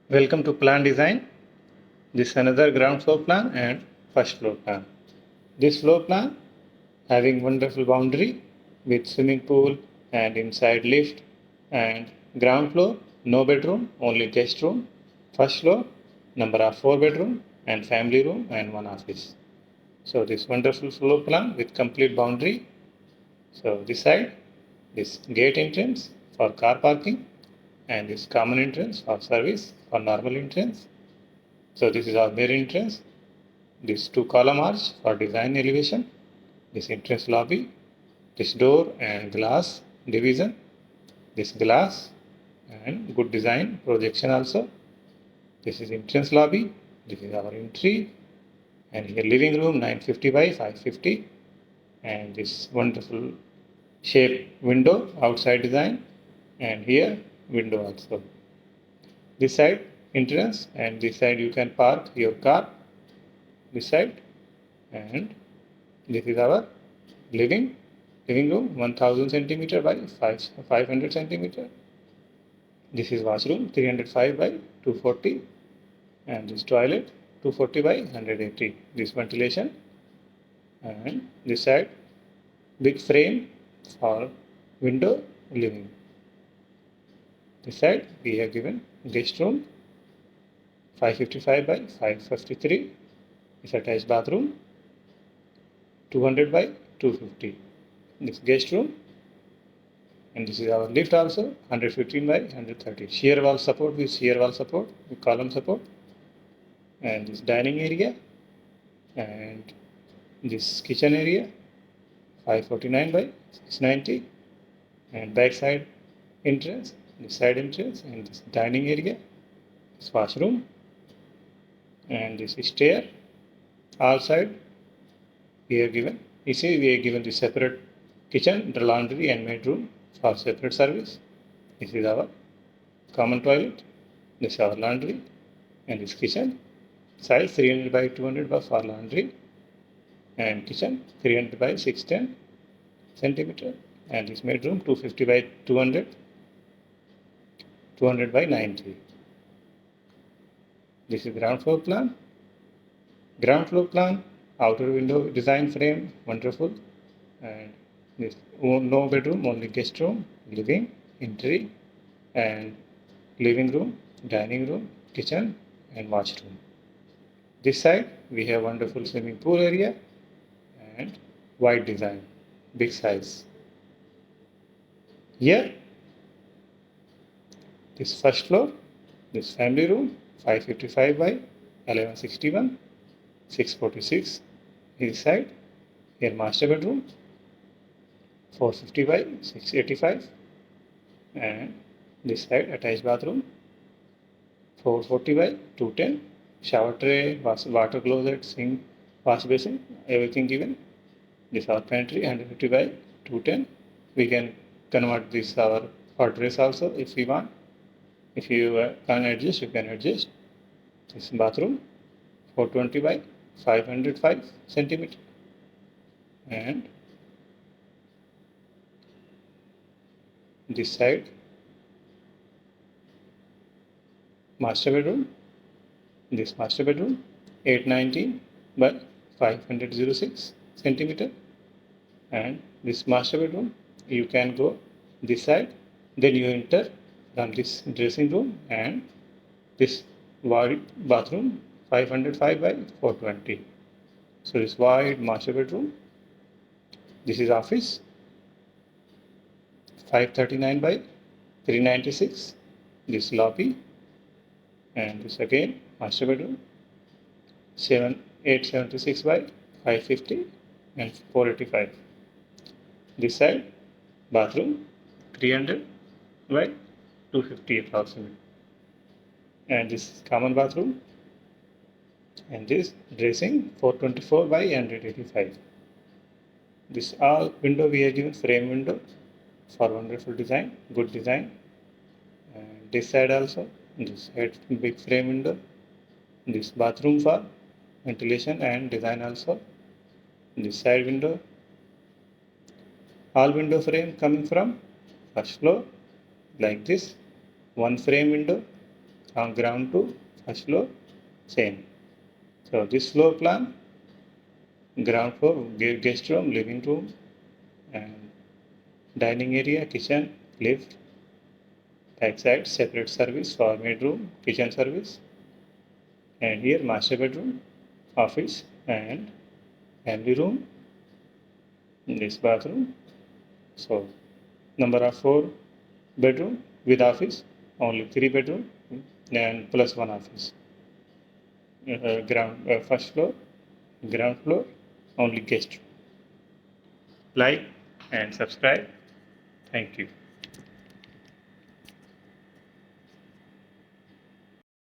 Welcome to plan design. This is another ground floor plan and first floor plan. This floor plan having wonderful boundary with swimming pool and inside lift, and ground floor no bedroom, only guest room. First floor number of 4 bedroom and family room and one office. So this wonderful floor plan with complete boundary. So this side, this gate entrance for car parking and this common entrance for service or normal entrance. So this is our main entrance. This two column arch for design elevation. This entrance lobby. This door and glass division. This glass and good design projection also. This is entrance lobby. This is our entry. And here living room 950 by 550. And this wonderful shape window outside design. And here window also. This side entrance and this side you can park your car. This side, and this is our living room 1000 centimeter by 500 centimeter. This is washroom 305 by 240, and this toilet 240 by 180. This ventilation, and this side big frame for window living. This side we have given guest room 555 by 553. It's attached bathroom 200 by 250. This guest room, and this is our lift also 115 by 130. Shear wall support with shear wall support with column support, and this dining area and this kitchen area 549 by 690, and back side entrance, this side entrance, and this dining area, this washroom, and this stair. All side we have given. You see, we have given the separate kitchen, the laundry and maid room for separate service. This is our common toilet. This is our laundry and this kitchen. Size 300 by 200 for laundry, and kitchen 300 by 610 centimeter, and this maid room 250 by 200, 200 by 90. This is ground floor plan. Ground floor plan, outer window design frame, wonderful, and this no bedroom, only guest room, living, entry, and living room, dining room, kitchen, and washroom. This side we have wonderful swimming pool area and wide design, big size. Here, this first floor, this family room, 555 by 1161, 646. This side, here master bedroom, 450 by 685, and this side attached bathroom 440 by 210, shower tray, water closet, sink, wash basin, everything given. This our pantry 150 by 210. We can convert this our hot dress also if we want. If you can adjust, you can adjust. This bathroom 420 by 505 centimeter, and this side master bedroom. This master bedroom 819 by 506 centimeter, and this master bedroom you can go this side, then you enter from this dressing room, and this wide bathroom 505 by 420. So this wide master bedroom. This is office 539 by 396. This lobby, and this again master bedroom 876 by 550 and 485. This side bathroom 300 by 250 approximately, and this common bathroom, and this dressing 424 by 185. This all window we have given frame window for wonderful design, good design, and this side also, this side big frame window, this bathroom for ventilation and design also, this side window, all window frame coming from first floor like this, one frame window from ground to first floor same. So this floor plan, ground floor, guest room, living room, and dining area, kitchen, lift, backside separate service for bedroom, kitchen service, and here master bedroom, office, and family room, this bathroom. So number of 4 bedroom with office, only 3 bedroom, and plus one office. First floor, ground floor, only guest room. Like and subscribe. Thank you.